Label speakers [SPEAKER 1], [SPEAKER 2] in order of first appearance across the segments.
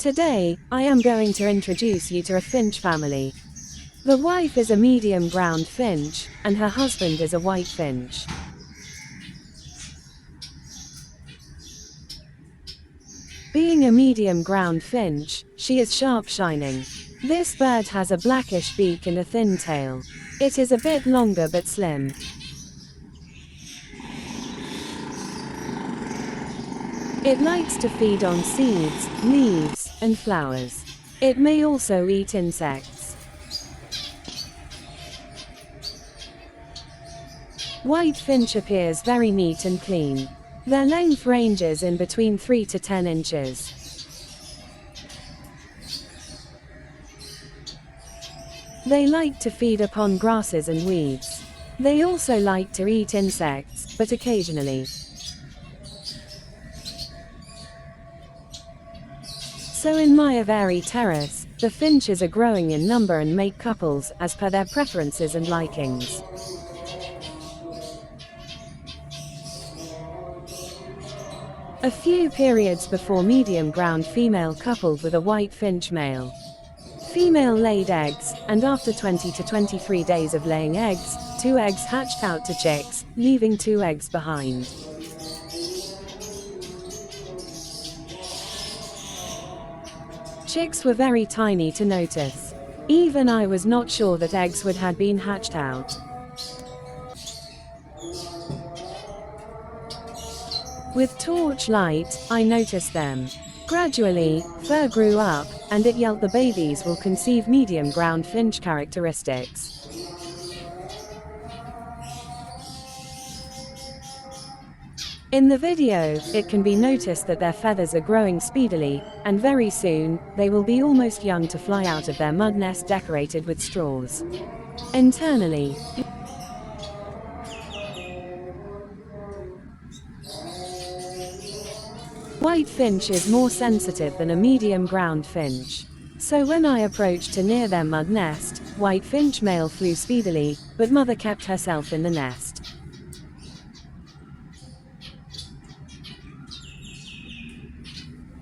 [SPEAKER 1] Today, I am going to introduce you to a finch family. The wife is a medium ground finch, and her husband is a white finch. Being a medium ground finch, she is sharp shining. This bird has a blackish beak and a thin tail. It is a bit longer but slim. It likes to feed on seeds, leaves, and flowers. It may also eat insects. White finch appears very neat and clean. Their length ranges in between 3 to 10 inches. They like to feed upon grasses and weeds. They also like to eat insects, but occasionally. So in my avairy terrace, the finches are growing in number and make couples as per their preferences and likings. A few periods before medium ground female coupled with a white finch male. Female laid eggs, and after 20 to 23 days of laying eggs, 2 eggs hatched out to chicks, leaving 2 eggs behind. Chicks were very tiny to notice. Even I was not sure that eggs had been hatched out. With torch light, I noticed them. Gradually, fur grew up, and it yelled the babies will conceive medium ground finch characteristics. In the video, it can be noticed that their feathers are growing speedily, and very soon, they will be almost young to fly out of their mud nest decorated with straws. Internally, white finch is more sensitive than a medium ground finch. So when I approached to near their mud nest, white finch male flew speedily, but mother kept herself in the nest.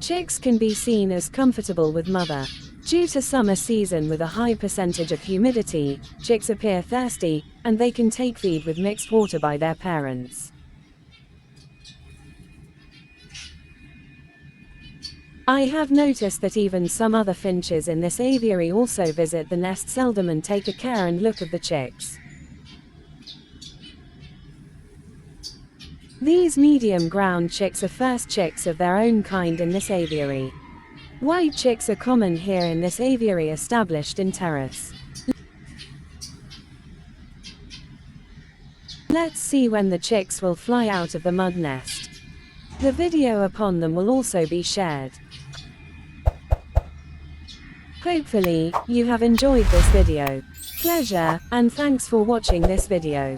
[SPEAKER 1] Chicks can be seen as comfortable with mother. Due to summer season with a high percentage of humidity, chicks appear thirsty, and they can take feed with mixed water by their parents. I have noticed that even some other finches in this aviary also visit the nest seldom and take a care and look of the chicks. These medium ground chicks are first chicks of their own kind in this aviary. White chicks are common here in this aviary established in terrace. Let's see when the chicks will fly out of the mud nest. The video upon them will also be shared. Hopefully, you have enjoyed this video. Pleasure, and thanks for watching this video.